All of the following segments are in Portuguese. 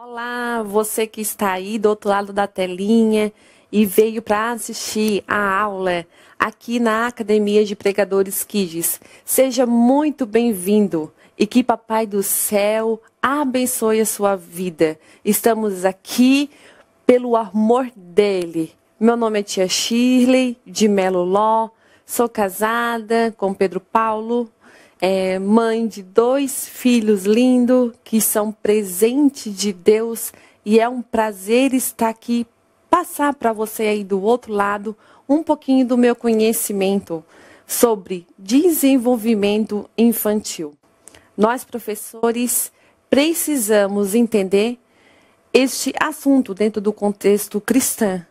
Olá, você que está aí do outro lado da telinha e veio para assistir a aula aqui na Academia de Pregadores Kids. Seja muito bem-vindo e que Papai do Céu abençoe a sua vida. Estamos aqui pelo amor dele. Meu nome é Tia Shirley de Melo Ló, sou casada com Pedro Paulo. Mãe de 2 filhos lindos que são presente de Deus, e é um prazer estar aqui, passar para você aí do outro lado um pouquinho do meu conhecimento sobre desenvolvimento infantil. Nós, professores, precisamos entender este assunto dentro do contexto cristão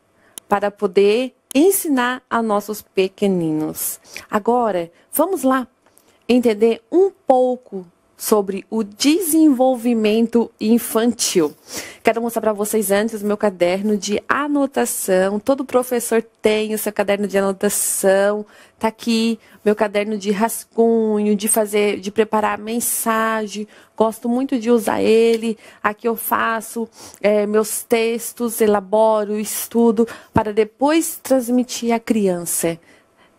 para poder ensinar a nossos pequeninos. Agora, vamos lá entender um pouco sobre o desenvolvimento infantil. Quero mostrar para vocês antes o meu caderno de anotação. Todo professor tem o seu caderno de anotação. Tá aqui meu caderno de rascunho, de preparar mensagem. Gosto muito de usar ele. Aqui eu faço meus textos, elaboro, estudo para depois transmitir à criança.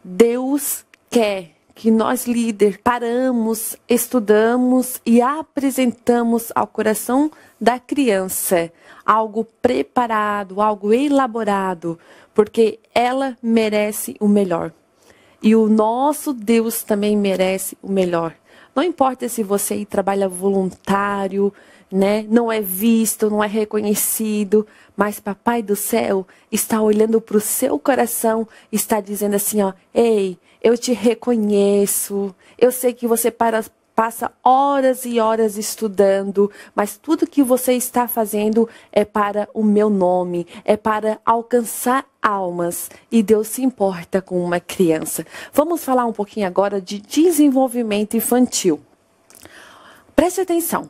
Deus quer que nós, líderes, paramos, estudamos e apresentamos ao coração da criança algo preparado, algo elaborado, porque ela merece o melhor. E o nosso Deus também merece o melhor. Não importa se você aí trabalha voluntário, né? Não é visto, não é reconhecido, mas Papai do Céu está olhando para o seu coração, está dizendo assim, ó, ei, eu te reconheço, eu sei que você passa horas e horas estudando, mas tudo que você está fazendo é para o meu nome, é para alcançar almas, e Deus se importa com uma criança. Vamos falar um pouquinho agora de desenvolvimento infantil. Preste atenção.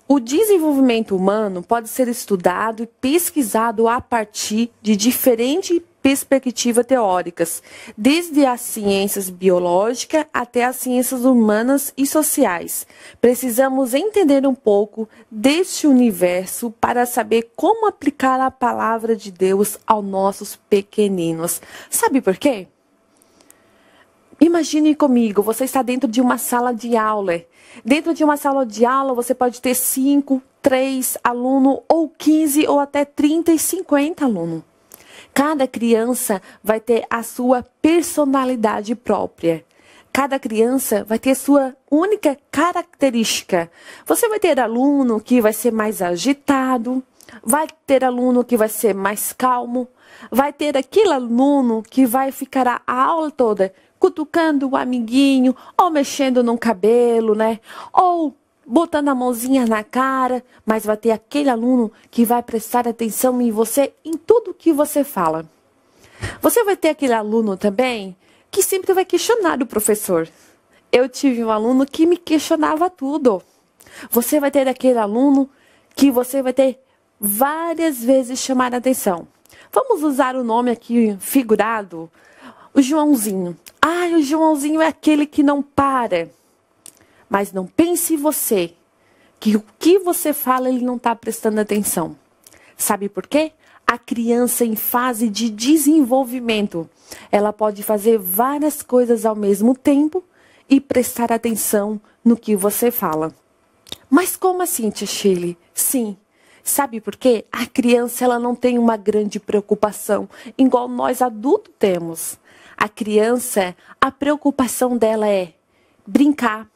O desenvolvimento humano pode ser estudado e pesquisado a partir de diferentes perspectivas teóricas, desde as ciências biológicas até as ciências humanas e sociais. Precisamos entender um pouco deste universo para saber como aplicar a palavra de Deus aos nossos pequeninos. Sabe por quê? Imagine comigo, você está dentro de uma sala de aula. Dentro de uma sala de aula, você pode ter 5, 3 alunos, ou 15, ou até 30 e 50 alunos. Cada criança vai ter a sua personalidade própria. Cada criança vai ter sua única característica. Você vai ter aluno que vai ser mais agitado, vai ter aluno que vai ser mais calmo, vai ter aquele aluno que vai ficar a aula toda cutucando o amiguinho, ou mexendo no cabelo, né? Ou botando a mãozinha na cara, mas vai ter aquele aluno que vai prestar atenção em você, em tudo que você fala. Você vai ter aquele aluno também que sempre vai questionar o professor. Eu tive um aluno que me questionava tudo. Você vai ter aquele aluno que você vai ter várias vezes chamar a atenção. Vamos usar o nome aqui figurado, o Joãozinho. O Joãozinho é aquele que não para. Mas não pense você que o que você fala ele não está prestando atenção. Sabe por quê? A criança em fase de desenvolvimento, ela pode fazer várias coisas ao mesmo tempo e prestar atenção no que você fala. Mas como assim, Tia Shirley? Sim. Sabe por quê? A criança ela não tem uma grande preocupação, igual nós adultos temos. A criança, a preocupação dela é brincar.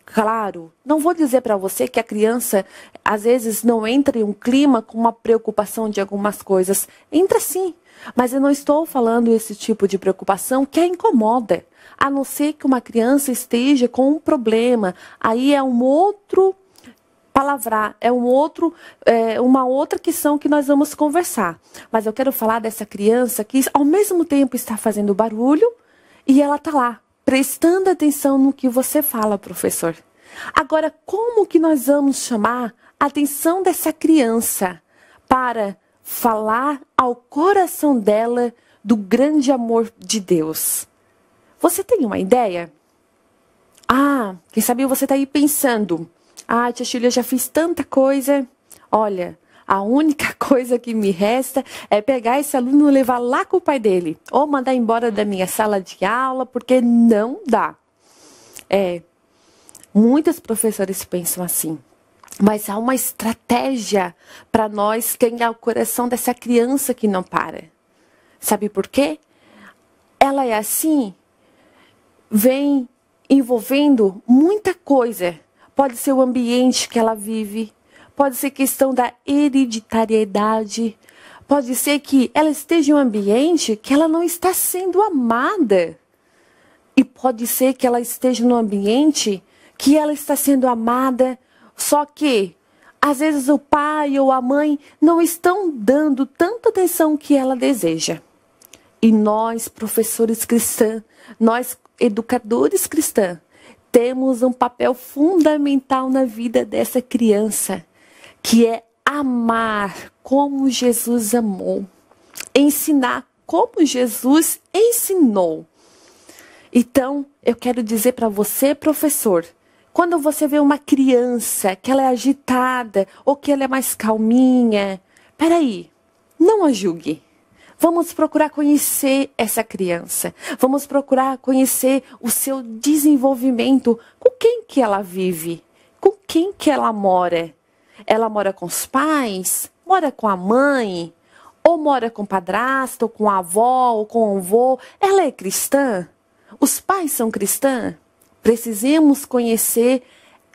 Claro, não vou dizer para você que a criança, às vezes, não entra em um clima com uma preocupação de algumas coisas. Entra sim, mas eu não estou falando esse tipo de preocupação que a incomoda. A não ser que uma criança esteja com um problema. Aí é um outro palavra, uma outra questão que nós vamos conversar. Mas eu quero falar dessa criança que ao mesmo tempo está fazendo barulho e ela está lá, prestando atenção no que você fala, professor. Agora, como que nós vamos chamar a atenção dessa criança para falar ao coração dela do grande amor de Deus? Você tem uma ideia? Quem sabe você está aí pensando, Tia Shirley, eu já fiz tanta coisa. Olha, A única coisa que me resta é pegar esse aluno e levar lá com o pai dele. Ou mandar embora da minha sala de aula, porque não dá. Muitos professores pensam assim. Mas há uma estratégia para nós ganhar o coração dessa criança que não para. Sabe por quê? Ela é assim, vem envolvendo muita coisa. Pode ser o ambiente que ela vive, pode ser questão da hereditariedade, pode ser que ela esteja em um ambiente que ela não está sendo amada. E pode ser que ela esteja num ambiente que ela está sendo amada, só que às vezes o pai ou a mãe não estão dando tanta atenção que ela deseja. E nós, professores cristãos, nós, educadores cristãos, temos um papel fundamental na vida dessa criança, que é amar como Jesus amou, ensinar como Jesus ensinou. Então, eu quero dizer para você, professor, quando você vê uma criança que ela é agitada ou que ela é mais calminha, peraí, não a julgue. Vamos procurar conhecer essa criança. Vamos procurar conhecer o seu desenvolvimento. Com quem que ela vive? Com quem que ela mora? Ela mora com os pais? Mora com a mãe? Ou mora com o padrasto, ou com a avó, ou com o avô? Ela é cristã? Os pais são cristãos? Precisamos conhecer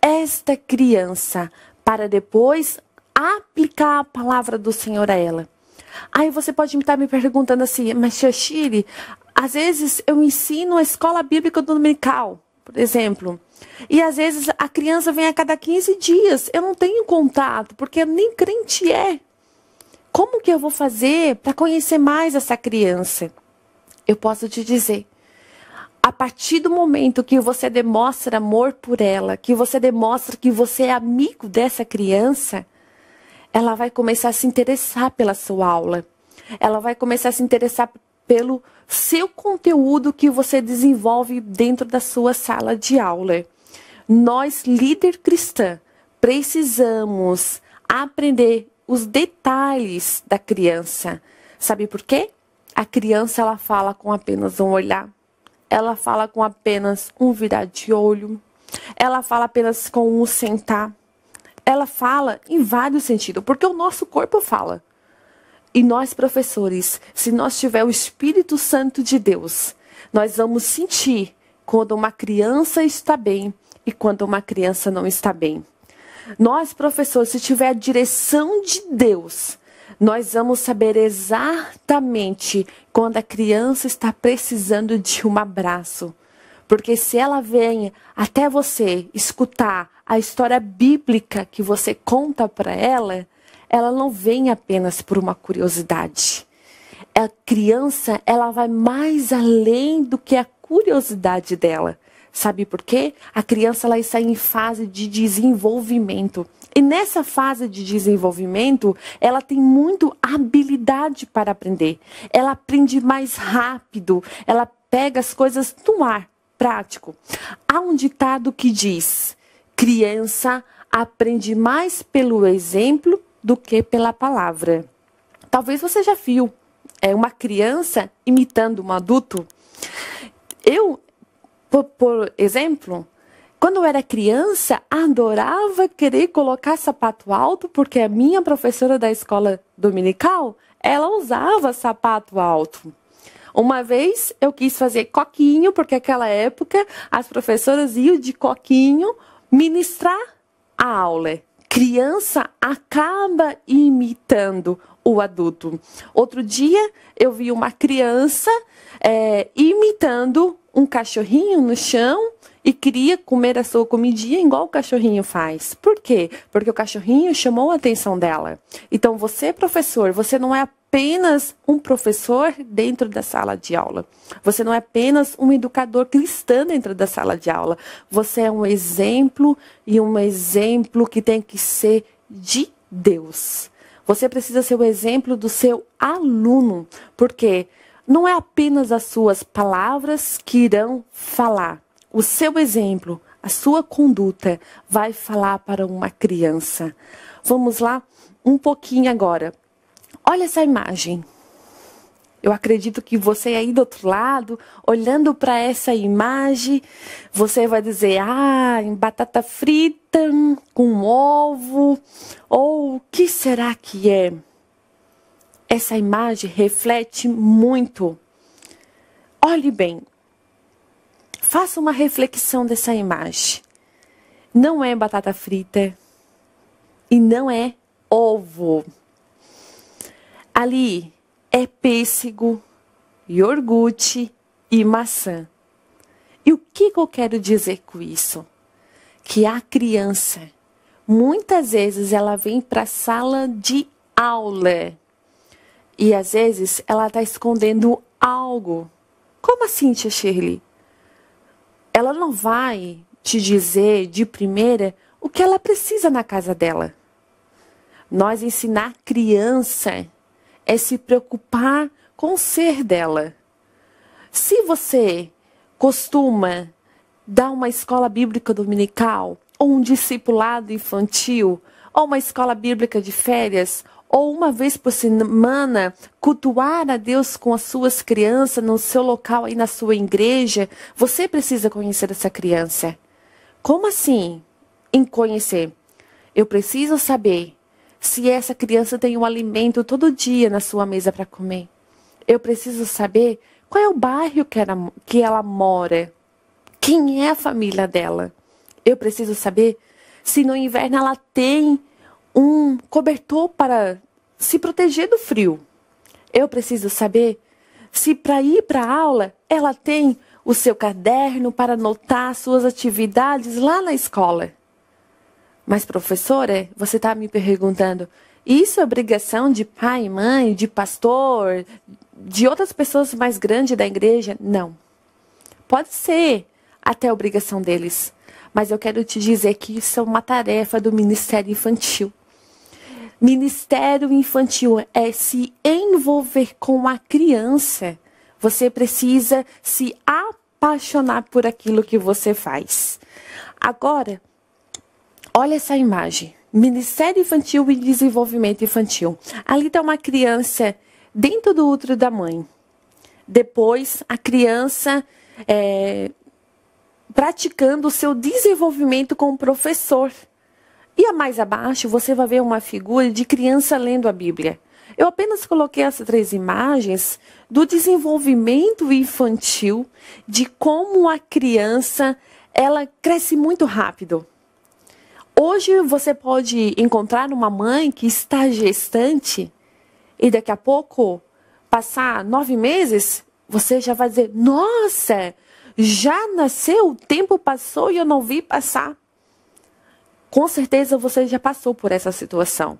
esta criança para depois aplicar a palavra do Senhor a ela. Aí você pode estar me perguntando assim, mas tia Shirley, às vezes eu ensino a escola bíblica dominical, por exemplo, e às vezes a criança vem a cada 15 dias, eu não tenho contato, porque nem crente é. Como que eu vou fazer para conhecer mais essa criança? Eu posso te dizer, a partir do momento que você demonstra amor por ela, que você demonstra que você é amigo dessa criança, ela vai começar a se interessar pela sua aula. Ela vai começar a se interessar pelo seu conteúdo que você desenvolve dentro da sua sala de aula. Nós, líder cristã, precisamos aprender os detalhes da criança. Sabe por quê? A criança, ela fala com apenas um olhar. Ela fala com apenas um virar de olho. Ela fala apenas com um sentar. Ela fala em vários sentidos, porque o nosso corpo fala. E nós, professores, se nós tiver o Espírito Santo de Deus, nós vamos sentir quando uma criança está bem e quando uma criança não está bem. Nós, professores, se tiver a direção de Deus, nós vamos saber exatamente quando a criança está precisando de um abraço. Porque se ela vem até você escutar a história bíblica que você conta para ela, ela não vem apenas por uma curiosidade. A criança, ela vai mais além do que a curiosidade dela. Sabe por quê? A criança, ela está em fase de desenvolvimento. E nessa fase de desenvolvimento, ela tem muito habilidade para aprender. Ela aprende mais rápido, ela pega as coisas no ar, prático. Há um ditado que diz, criança aprende mais pelo exemplo do que pela palavra. Talvez você já viu uma criança imitando um adulto. Eu, por exemplo, quando eu era criança, adorava querer colocar sapato alto, porque a minha professora da escola dominical, ela usava sapato alto. Uma vez eu quis fazer coquinho, porque naquela época as professoras iam de coquinho ministrar a aula. Criança acaba imitando o adulto. Outro dia eu vi uma criança imitando um cachorrinho no chão e queria comer a sua comidinha igual o cachorrinho faz. Por quê? Porque o cachorrinho chamou a atenção dela. Então você, professor, você não é apenas um professor dentro da sala de aula. Você não é apenas um educador cristão dentro da sala de aula. Você é um exemplo e um exemplo que tem que ser de Deus. Você precisa ser o exemplo do seu aluno, porque não é apenas as suas palavras que irão falar. O seu exemplo, a sua conduta vai falar para uma criança. Vamos lá? um pouquinho agora. Olha essa imagem. Eu acredito que você aí do outro lado, olhando para essa imagem, você vai dizer, batata frita com ovo, ou o que será que é? Essa imagem reflete muito. Olhe bem, faça uma reflexão dessa imagem. Não é batata frita e não é ovo. Ali é pêssego, iogurte e maçã. E o que eu quero dizer com isso? Que a criança, muitas vezes ela vem para a sala de aula e às vezes ela está escondendo algo. Como assim, tia Shirley? Ela não vai te dizer de primeira o que ela precisa na casa dela. Nós ensinar a criança é se preocupar com o ser dela. Se você costuma dar uma escola bíblica dominical, ou um discipulado infantil, ou uma escola bíblica de férias, ou uma vez por semana, cultuar a Deus com as suas crianças no seu local aí na sua igreja, você precisa conhecer essa criança. Como assim? Em conhecer? Eu preciso saber se essa criança tem um alimento todo dia na sua mesa para comer. Eu preciso saber qual é o bairro que ela mora. Quem é a família dela? Eu preciso saber se no inverno ela tem um cobertor para se proteger do frio. Eu preciso saber se para ir para a aula ela tem o seu caderno para anotar suas atividades lá na escola. Mas, professora, você está me perguntando, isso é obrigação de pai e mãe, de pastor, de outras pessoas mais grandes da igreja? Não. Pode ser até obrigação deles, mas eu quero te dizer que isso é uma tarefa do Ministério Infantil. Ministério Infantil é se envolver com a criança. Você precisa se apaixonar por aquilo que você faz. Agora, olha essa imagem. Ministério Infantil e Desenvolvimento Infantil. Ali está uma criança dentro do útero da mãe. Depois, a criança praticando o seu desenvolvimento com o professor. E a mais abaixo, você vai ver uma figura de criança lendo a Bíblia. Eu apenas coloquei essas 3 imagens do desenvolvimento infantil, de como a criança ela cresce muito rápido. Hoje você pode encontrar uma mãe que está gestante e daqui a pouco, passar 9 meses, você já vai dizer, nossa, já nasceu, o tempo passou e eu não vi passar. Com certeza você já passou por essa situação.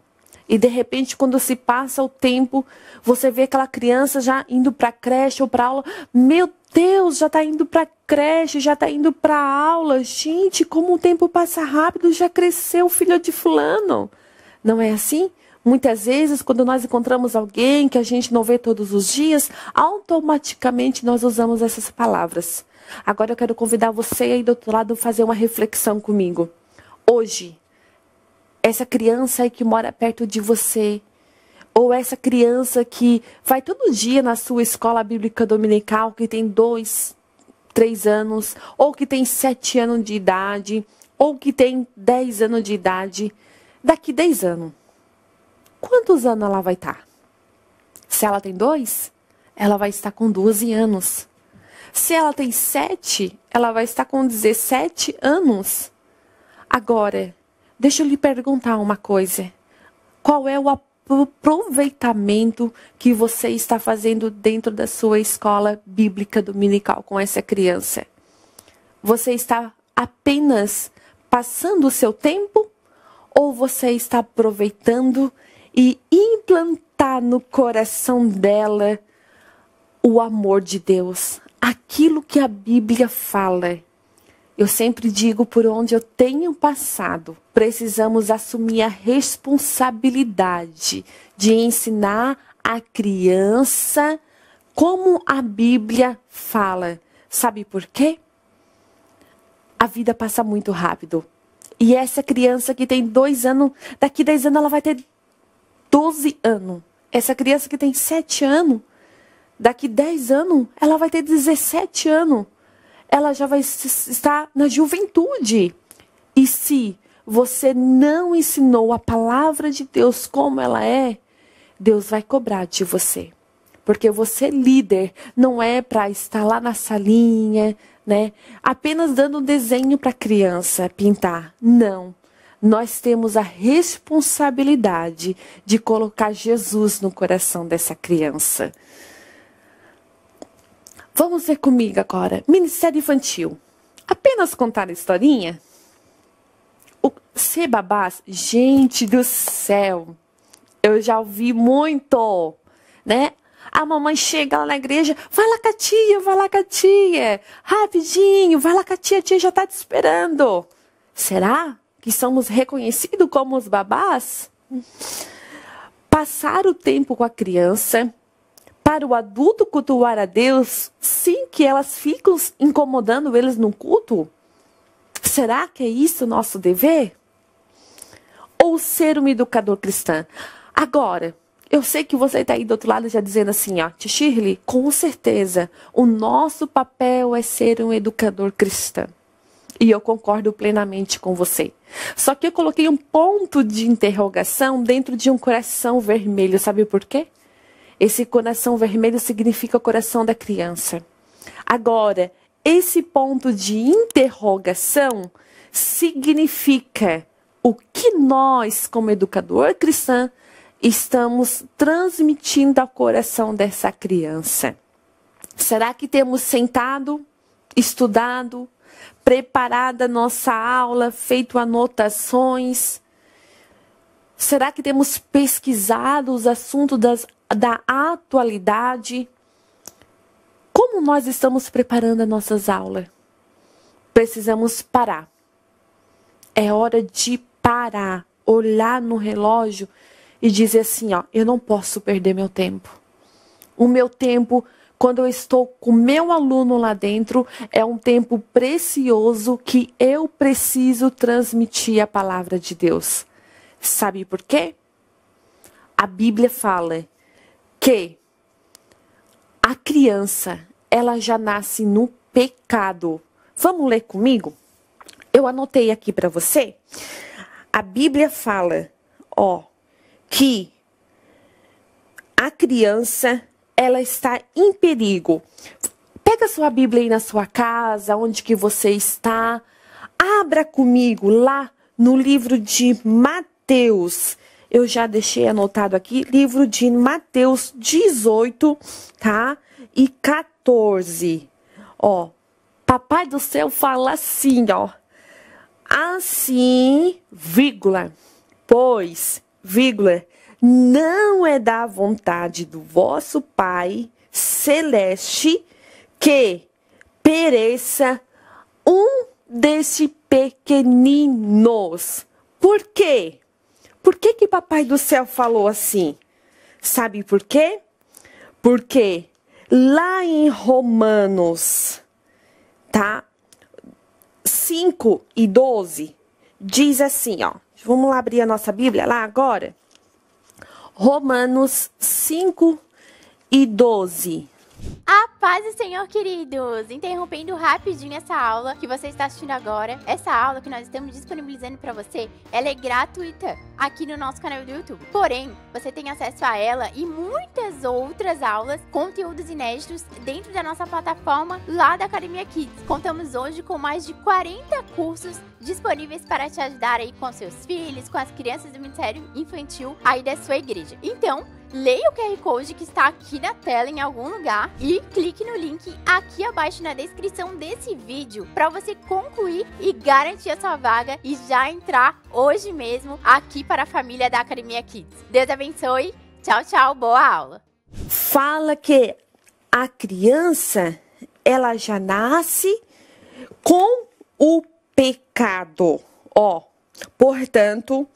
E de repente, quando se passa o tempo, você vê aquela criança já indo para a creche ou para aula. Meu Deus, já está indo para a creche, já está indo para a aula. Gente, como o tempo passa rápido, já cresceu o filho de fulano. Não é assim? Muitas vezes, quando nós encontramos alguém que a gente não vê todos os dias, automaticamente nós usamos essas palavras. Agora eu quero convidar você aí do outro lado a fazer uma reflexão comigo. Hoje, essa criança aí que mora perto de você, ou essa criança que vai todo dia na sua escola bíblica dominical, que tem 2, 3 anos, ou que tem 7 anos de idade, ou que tem 10 anos de idade, daqui 10 anos, quantos anos ela vai estar? Se ela tem 2, ela vai estar com 12 anos. Se ela tem 7, ela vai estar com 17 anos. Agora, deixa eu lhe perguntar uma coisa. Qual é o aproveitamento que você está fazendo dentro da sua escola bíblica dominical com essa criança? Você está apenas passando o seu tempo? Ou você está aproveitando e implantar no coração dela o amor de Deus? Aquilo que a Bíblia fala. Eu sempre digo, por onde eu tenho passado, precisamos assumir a responsabilidade de ensinar a criança como a Bíblia fala. Sabe por quê? A vida passa muito rápido. E essa criança que tem 2 anos, daqui 10 anos ela vai ter 12 anos. Essa criança que tem 7 anos, daqui 10 anos, ela vai ter 17 anos. Ela já vai estar na juventude. E se você não ensinou a palavra de Deus como ela é, Deus vai cobrar de você. Porque você, líder, não é para estar lá na salinha, né? Apenas dando um desenho para a criança pintar. Não. Nós temos a responsabilidade de colocar Jesus no coração dessa criança. Vamos ver comigo agora. Ministério infantil. Apenas contar a historinha? Ser babás? Gente do céu. Eu já ouvi muito, né? A mamãe chega lá na igreja, vai lá com a tia, rapidinho, vai lá com a tia já está te esperando. Será que somos reconhecidos como os babás? Passar o tempo com a criança, para o adulto cultuar a Deus, sem que elas ficam incomodando eles no culto? Será que é isso o nosso dever? Ou ser um educador cristão? Agora, eu sei que você está aí do outro lado já dizendo assim, ó, Tia Shirley, com certeza, o nosso papel é ser um educador cristão. E eu concordo plenamente com você. Só que eu coloquei um ponto de interrogação dentro de um coração vermelho. Sabe por quê? Esse coração vermelho significa o coração da criança. Agora, esse ponto de interrogação significa o que nós, como educador cristão, estamos transmitindo ao coração dessa criança. Será que temos sentado, estudado, preparado a nossa aula, feito anotações? Será que temos pesquisado os assuntos da atualidade? Como nós estamos preparando as nossas aulas? Precisamos parar. É hora de parar, olhar no relógio e dizer assim, ó, eu não posso perder meu tempo. O meu tempo, quando eu estou com meu aluno lá dentro, é um tempo precioso que eu preciso transmitir a palavra de Deus. Sabe por quê? A Bíblia fala que a criança, ela já nasce no pecado. Vamos ler comigo? Eu anotei aqui para você. A Bíblia fala, ó, que a criança, ela está em perigo. Pega sua Bíblia aí na sua casa, onde que você está. Abra comigo lá no livro de Mateus. Eu já deixei anotado aqui, livro de Mateus 18, tá? E 14. Ó, Papai do Céu fala assim, ó. Assim, vírgula, pois, vírgula, não é da vontade do vosso Pai celeste que pereça um desses pequeninos. Por quê? Por que Papai do Céu falou assim? Sabe por quê? Porque lá em Romanos, tá? 5 e 12, diz assim, ó. Vamos lá abrir a nossa Bíblia lá agora? Romanos 5 e 12. A paz do Senhor, queridos! Interrompendo rapidinho essa aula que você está assistindo agora. Essa aula que nós estamos disponibilizando para você, ela é gratuita aqui no nosso canal do YouTube. Porém, você tem acesso a ela e muitas outras aulas, conteúdos inéditos dentro da nossa plataforma lá da Academia Kids. Contamos hoje com mais de 40 cursos disponíveis para te ajudar aí com seus filhos, com as crianças do Ministério Infantil aí da sua igreja. Então, leia o QR Code que está aqui na tela em algum lugar e clique no link aqui abaixo na descrição desse vídeo para você concluir e garantir a sua vaga e já entrar hoje mesmo aqui para a família da Academia Kids. Deus abençoe. Tchau, tchau. Boa aula. Fala que a criança, ela já nasce com o pecado. Ó, portanto,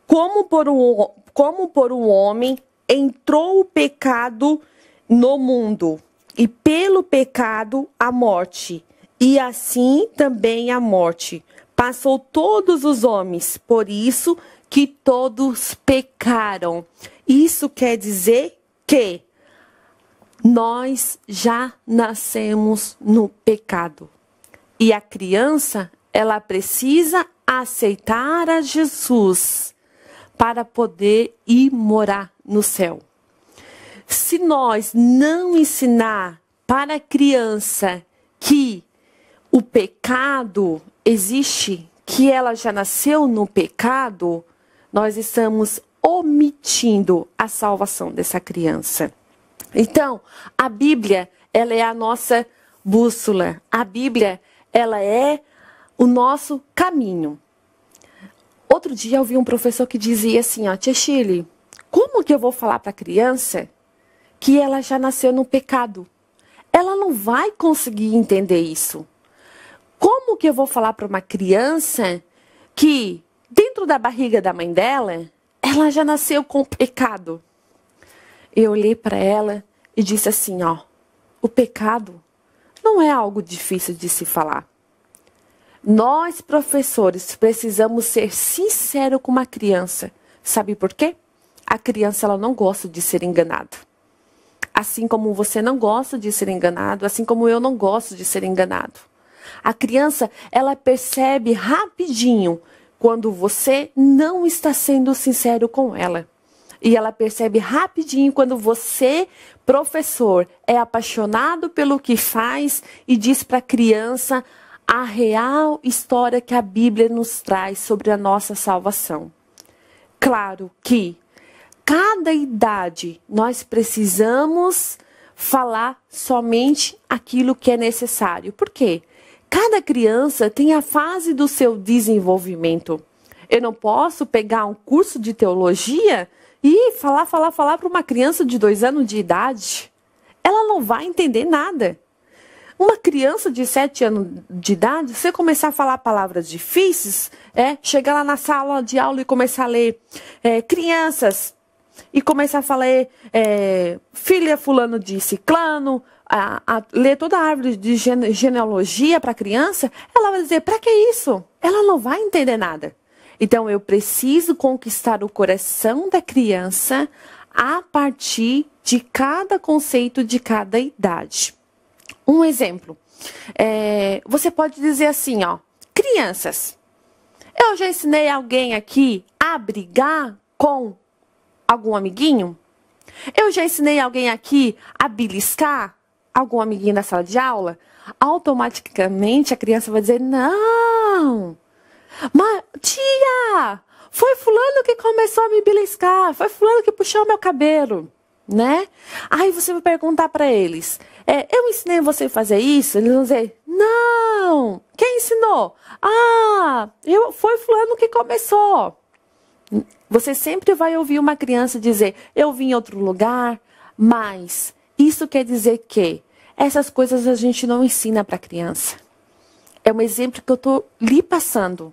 como por um homem entrou o pecado no mundo, e pelo pecado a morte, e assim também a morte passou todos os homens, por isso que todos pecaram. Isso quer dizer que nós já nascemos no pecado. E a criança, ela precisa aceitar a Jesus para poder ir morar no céu. Se nós não ensinar para a criança que o pecado existe, que ela já nasceu no pecado, nós estamos omitindo a salvação dessa criança. Então, a Bíblia, ela é a nossa bússola. A Bíblia, ela é o nosso caminho. Outro dia eu vi um professor que dizia assim, ó, Tia Shirley, como que eu vou falar para a criança que ela já nasceu no pecado? Ela não vai conseguir entender isso. Como que eu vou falar para uma criança que dentro da barriga da mãe dela, ela já nasceu com pecado? Eu olhei para ela e disse assim, ó, o pecado não é algo difícil de se falar. Nós, professores, precisamos ser sinceros com uma criança. Sabe por quê? A criança, ela não gosta de ser enganada. Assim como você não gosta de ser enganado, assim como eu não gosto de ser enganado. A criança, ela percebe rapidinho quando você não está sendo sincero com ela. E ela percebe rapidinho quando você, professor, é apaixonado pelo que faz e diz para a criança a real história que a Bíblia nos traz sobre a nossa salvação. Claro que cada idade nós precisamos falar somente aquilo que é necessário. Por quê? Cada criança tem a fase do seu desenvolvimento. Eu não posso pegar um curso de teologia e falar para uma criança de 2 anos de idade. Ela não vai entender nada. Uma criança de 7 anos de idade, você começar a falar palavras difíceis, chegar lá na sala de aula e começar a ler crianças, e começar a falar filha fulano de ciclano, a ler toda a árvore de genealogia para a criança, ela vai dizer, para que isso? Ela não vai entender nada. Então, eu preciso conquistar o coração da criança a partir de cada conceito de cada idade. Um exemplo, você pode dizer assim, ó, crianças, eu já ensinei alguém aqui a brigar com algum amiguinho? Eu já ensinei alguém aqui a beliscar algum amiguinho da sala de aula? Automaticamente a criança vai dizer, não, mas tia, foi fulano que começou a me beliscar, foi fulano que puxou meu cabelo, né? Aí você vai perguntar para eles, eu ensinei você a fazer isso? Eles vão dizer, não, quem ensinou? Foi fulano que começou. Você sempre vai ouvir uma criança dizer, eu vim em outro lugar, mas isso quer dizer que essas coisas a gente não ensina para a criança. É um exemplo que eu estou lhe passando.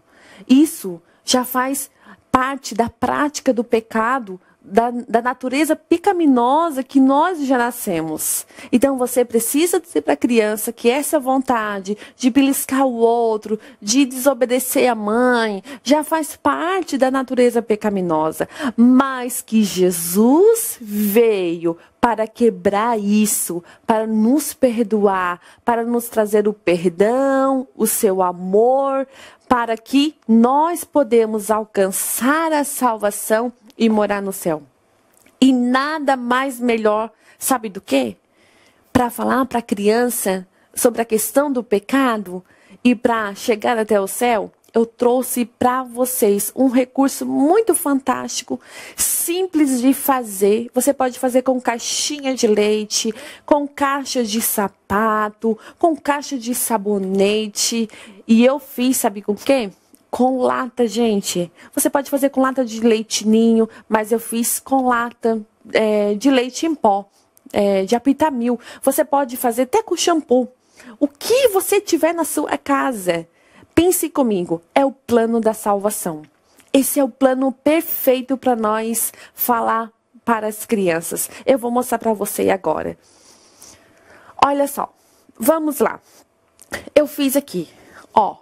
Isso já faz parte da prática do pecado, da natureza pecaminosa que nós já nascemos. Então você precisa dizer para a criança que essa vontade de beliscar o outro, de desobedecer a mãe, já faz parte da natureza pecaminosa. Mas que Jesus veio para quebrar isso, para nos perdoar, para nos trazer o perdão, o seu amor, para que nós podemos alcançar a salvação e morar no céu. E nada mais melhor, sabe do quê? Para falar para a criança sobre a questão do pecado e para chegar até o céu, eu trouxe para vocês um recurso muito fantástico, simples de fazer. Você pode fazer com caixinha de leite, com caixa de sapato, com caixa de sabonete. E eu fiz, sabe com o quê? Com lata, gente. Você pode fazer com lata de leite ninho, mas eu fiz com lata de leite em pó, de Apitamil. Você pode fazer até com shampoo. O que você tiver na sua casa, pense comigo, é o plano da salvação. Esse é o plano perfeito para nós falar para as crianças. Eu vou mostrar para você agora. Olha só, vamos lá. Eu fiz aqui, ó.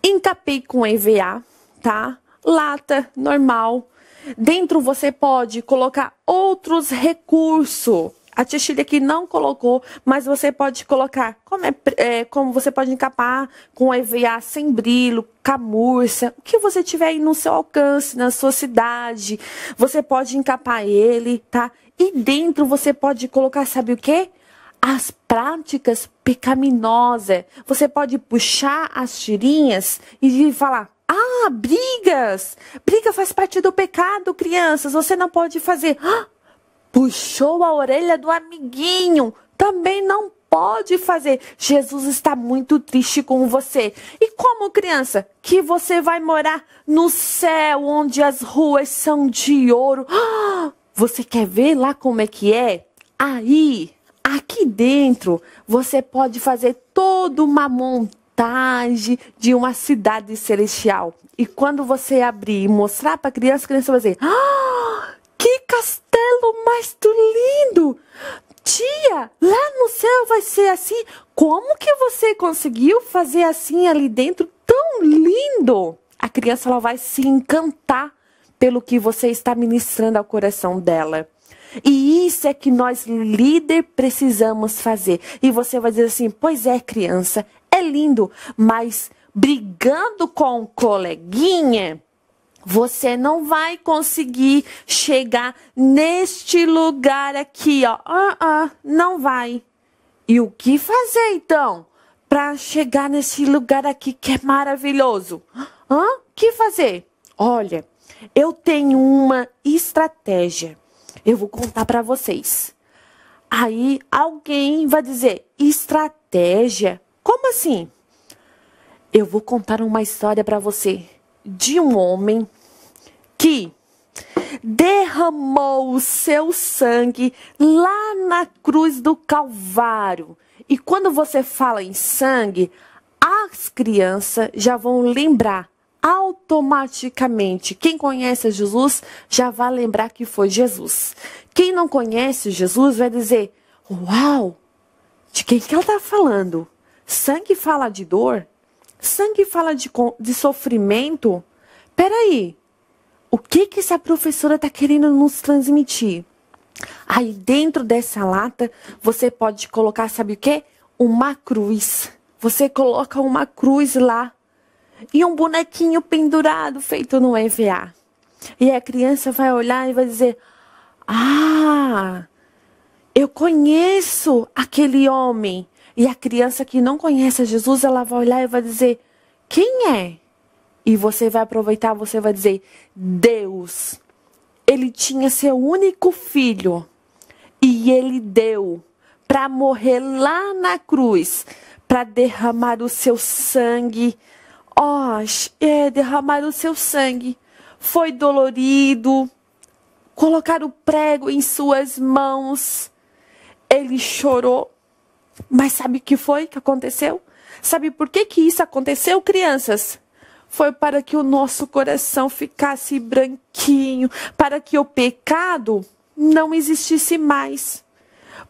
Encapei com EVA, tá? lata normal. Dentro você pode colocar outros recursos. A tia Shirley aqui não colocou, mas você pode colocar, como você pode encapar com EVA sem brilho, camurça, o que você tiver aí no seu alcance, na sua cidade, você pode encapar ele, tá? E dentro você pode colocar, sabe o quê? As práticas pecaminosas. Você pode puxar as tirinhas e falar, brigas! Briga faz parte do pecado, crianças, você não pode fazer. Puxou a orelha do amiguinho, também não pode fazer. Jesus está muito triste com você. E como criança, que você vai morar no céu, onde as ruas são de ouro. Você quer ver lá como é que é? Aí, aqui dentro, você pode fazer toda uma montagem de uma cidade celestial. E quando você abrir e mostrar para a criança vai dizer, que castelo mais lindo! Tia, lá no céu vai ser assim? Como que você conseguiu fazer assim ali dentro tão lindo? A criança ela vai se encantar pelo que você está ministrando ao coração dela. E isso é que nós, líder, precisamos fazer. E você vai dizer assim, pois é, criança, é lindo, mas brigando com o coleguinha, você não vai conseguir chegar neste lugar aqui, ó. Não vai. E o que fazer, então, para chegar nesse lugar aqui que é maravilhoso? O que fazer? Olha, eu tenho uma estratégia. Eu vou contar para vocês. Aí alguém vai dizer, estratégia? Como assim? Eu vou contar uma história para você de um homem que derramou o seu sangue lá na cruz do Calvário. E quando você fala em sangue, as crianças já vão lembrar automaticamente. Quem conhece Jesus já vai lembrar que foi Jesus. Quem não conhece Jesus vai dizer, uau, de quem que ela está falando? Sangue fala de dor? Sangue fala de sofrimento? Peraí, o que essa professora está querendo nos transmitir? Aí dentro dessa lata, você pode colocar, sabe o quê? Uma cruz. Você coloca uma cruz lá e um bonequinho pendurado feito no EVA. E a criança vai olhar e vai dizer, eu conheço aquele homem. E a criança que não conhece Jesus, ela vai olhar e vai dizer, quem é? E você vai aproveitar, você vai dizer, Deus, ele tinha seu único filho e ele deu para morrer lá na cruz, para derramar o seu sangue. Derramar o seu sangue. Foi dolorido, colocar o prego em suas mãos. Ele chorou. Mas sabe o que foi que aconteceu? Sabe por que isso aconteceu, crianças? Foi para que o nosso coração ficasse branquinho, para que o pecado não existisse mais.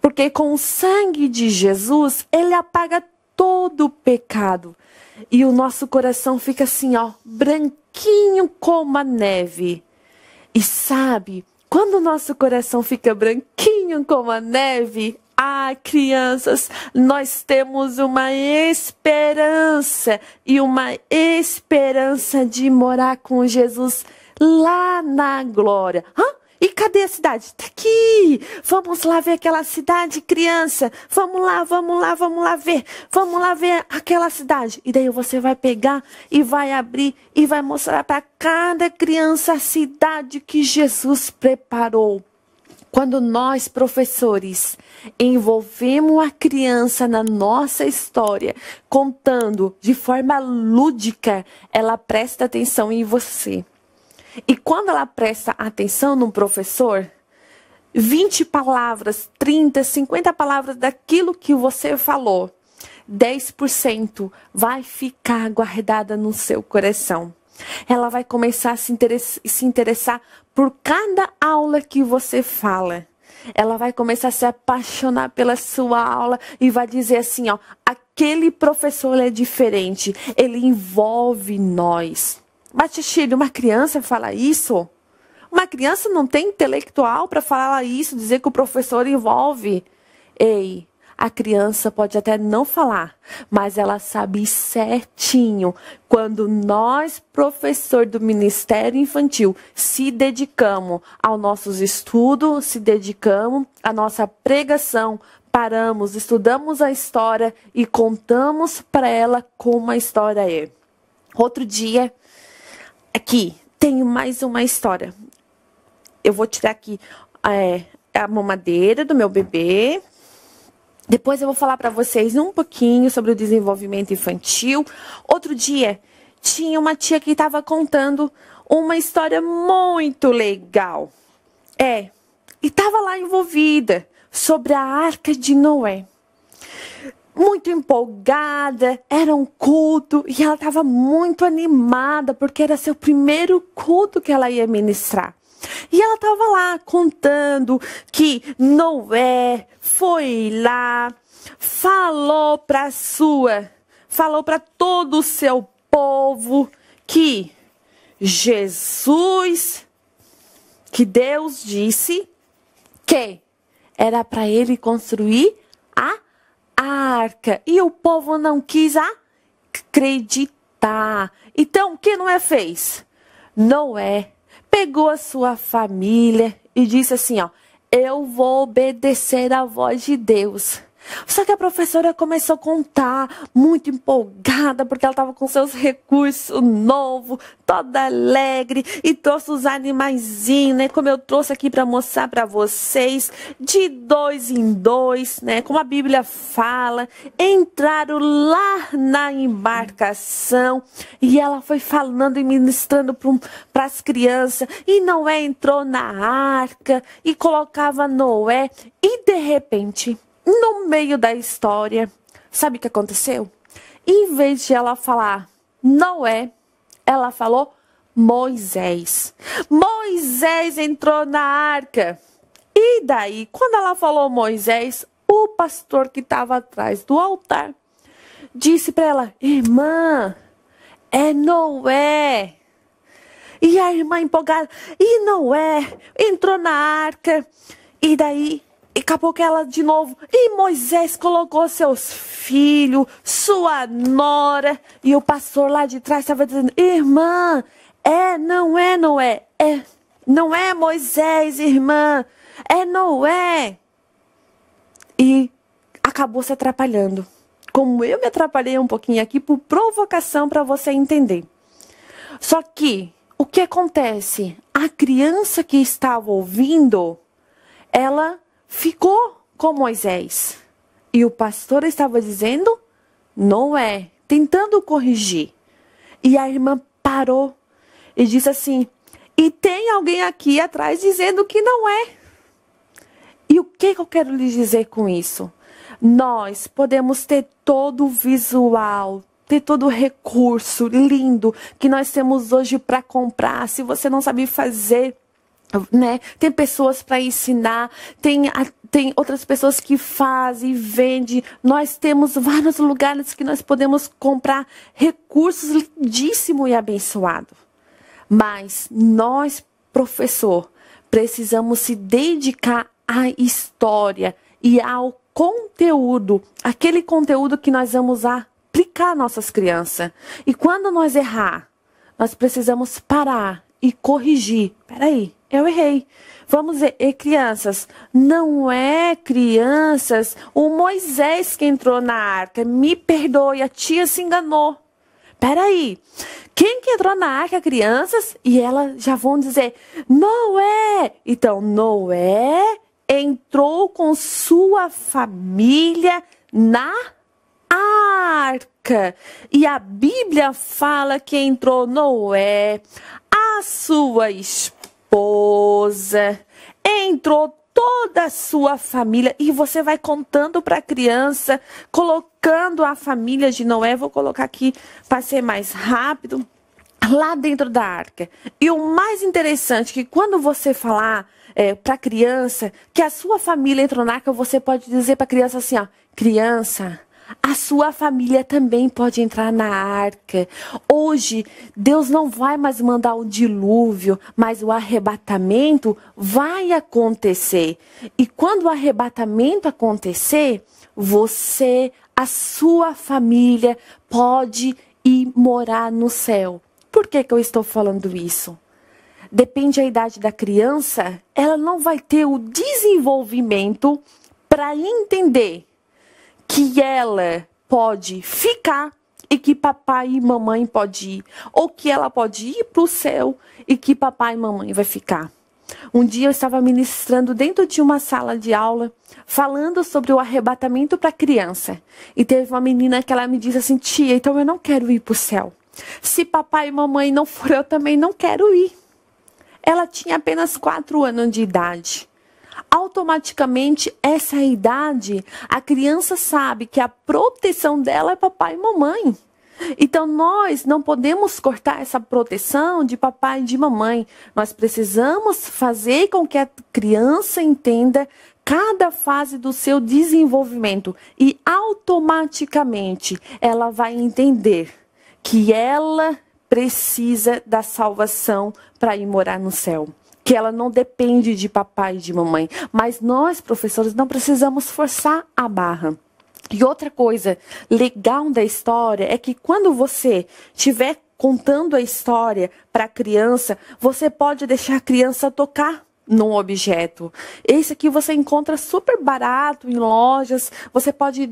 Porque com o sangue de Jesus, ele apaga todo o pecado. E o nosso coração fica assim, branquinho como a neve. E sabe, quando o nosso coração fica branquinho como a neve, crianças, nós temos uma esperança e uma esperança de morar com Jesus lá na glória. E cadê a cidade? Tá aqui! Vamos lá ver aquela cidade, criança. Vamos lá ver. Vamos lá ver aquela cidade. E daí você vai pegar e vai abrir e vai mostrar para cada criança a cidade que Jesus preparou. Quando nós, professores, envolvemos a criança na nossa história, contando de forma lúdica, ela presta atenção em você. E quando ela presta atenção no professor, 20 palavras, 30, 50 palavras daquilo que você falou, 10% vai ficar guardada no seu coração. Ela vai começar a se interessar por cada aula que você fala. Ela vai começar a se apaixonar pela sua aula e vai dizer assim, aquele professor é diferente, ele envolve nós. Baixílio, uma criança fala isso? Uma criança não tem intelectual para falar isso, dizer que o professor envolve. Ei, a criança pode até não falar, mas ela sabe certinho. Quando nós, professor do Ministério Infantil, se dedicamos aos nossos estudos, se dedicamos à nossa pregação, paramos, estudamos a história e contamos para ela como a história é. Outro dia, aqui, tenho mais uma história. Eu vou tirar aqui a mamadeira do meu bebê. Depois eu vou falar para vocês um pouquinho sobre o desenvolvimento infantil. Outro dia, tinha uma tia que estava contando uma história muito legal. E estava lá envolvida sobre a Arca de Noé. Muito empolgada, era um culto e ela estava muito animada porque era seu primeiro culto que ela ia ministrar. E ela estava lá contando que Noé foi lá, falou para todo o seu povo que que Deus disse que era para ele construir a arca. E o povo não quis acreditar. Então, o que Noé fez? Noé pegou a sua família e disse assim, eu vou obedecer à voz de Deus. Só que a professora começou a contar, muito empolgada, porque ela estava com seus recursos novos, toda alegre, e trouxe os animaizinhos, né? Como eu trouxe aqui para mostrar para vocês, de 2 em 2, né? Como a Bíblia fala, entraram lá na embarcação, e ela foi falando e ministrando para as crianças, e Noé entrou na arca, e colocava Noé, e de repente, no meio da história, sabe o que aconteceu? Em vez de ela falar Noé, ela falou Moisés. Moisés entrou na arca. E daí, quando ela falou Moisés, o pastor que estava atrás do altar disse para ela, irmã, é Noé. E a irmã empolgada, e Noé entrou na arca. E daí, acabou que ela de novo, e Moisés colocou seus filhos, sua nora, e o pastor lá de trás estava dizendo, irmã, não é Noé, não é Moisés, irmã, é Noé. E acabou se atrapalhando, como eu me atrapalhei um pouquinho aqui, por provocação para você entender. Só que, o que acontece? A criança que estava ouvindo, ela ficou com Moisés. E o pastor estava dizendo, Noé, tentando corrigir. E a irmã parou e disse assim, e tem alguém aqui atrás dizendo que não é. E o que eu quero lhes dizer com isso? Nós podemos ter todo o visual, ter todo o recurso lindo que nós temos hoje para comprar. Se você não sabe fazer, né? Tem pessoas para ensinar, tem outras pessoas que fazem e vendem. Nós temos vários lugares que nós podemos comprar recursos lindíssimos e abençoados. Mas nós, professor, precisamos se dedicar à história e ao conteúdo, aquele conteúdo que nós vamos aplicar às nossas crianças. E quando nós errar, nós precisamos parar e corrigir. Peraí, eu errei. Vamos ver, crianças, não é crianças, o Moisés que entrou na arca, me perdoe, a tia se enganou. Peraí, quem que entrou na arca, crianças? E elas já vão dizer, Noé. Então, Noé entrou com sua família na arca. E a Bíblia fala que entrou Noé, a sua esposa, entrou toda a sua família. E você vai contando para a criança, colocando a família de Noé. Vou colocar aqui para ser mais rápido. Lá dentro da arca. E o mais interessante é que quando você falar para a criança que a sua família entrou na arca, você pode dizer para a criança assim, ó, criança, A sua família também pode entrar na arca. Hoje, Deus não vai mais mandar o dilúvio, mas o arrebatamento vai acontecer. E quando o arrebatamento acontecer, você, a sua família pode ir morar no céu. Por que eu estou falando isso? Depende da idade da criança, ela não vai ter o desenvolvimento para entender que ela pode ficar e que papai e mamãe pode ir, ou que ela pode ir para o céu e que papai e mamãe vai ficar. Um dia eu estava ministrando dentro de uma sala de aula, falando sobre o arrebatamento para a criança. E teve uma menina que ela me disse assim: tia, então eu não quero ir para o céu. Se papai e mamãe não for, eu também não quero ir. Ela tinha apenas 4 anos de idade. Automaticamente, essa idade, a criança sabe que a proteção dela é papai e mamãe. Então, nós não podemos cortar essa proteção de papai e de mamãe. Nós precisamos fazer com que a criança entenda cada fase do seu desenvolvimento. E automaticamente, ela vai entender que ela precisa da salvação para ir morar no céu. Que ela não depende de papai e de mamãe. Mas nós, professores, não precisamos forçar a barra. E outra coisa legal da história é que quando você estiver contando a história para a criança, você pode deixar a criança tocar num objeto. Esse aqui você encontra super barato em lojas. Você pode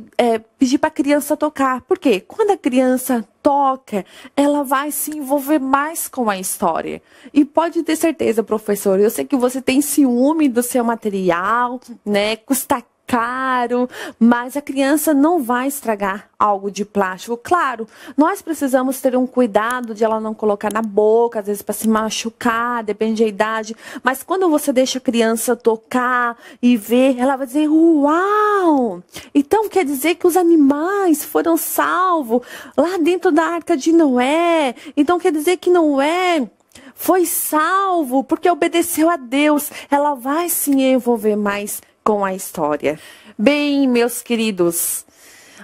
pedir para a criança tocar. Por quê? Quando a criança toca, ela vai se envolver mais com a história. E pode ter certeza, professor, eu sei que você tem ciúme do seu material, né? Custa caro, mas a criança não vai estragar algo de plástico. Claro, nós precisamos ter um cuidado de ela não colocar na boca, às vezes para se machucar, depende da idade, mas quando você deixa a criança tocar e ver, ela vai dizer: uau! Então quer dizer que os animais foram salvos lá dentro da Arca de Noé. Então quer dizer que Noé foi salvo porque obedeceu a Deus. Ela vai se envolver mais com a história. Bem, meus queridos,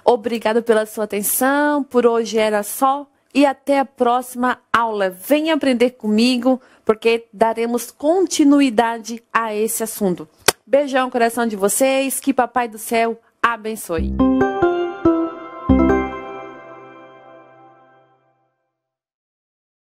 obrigado pela sua atenção. Por hoje era só e até a próxima aula. Venha aprender comigo, porque daremos continuidade a esse assunto. Beijão no coração de vocês, que Papai do Céu abençoe.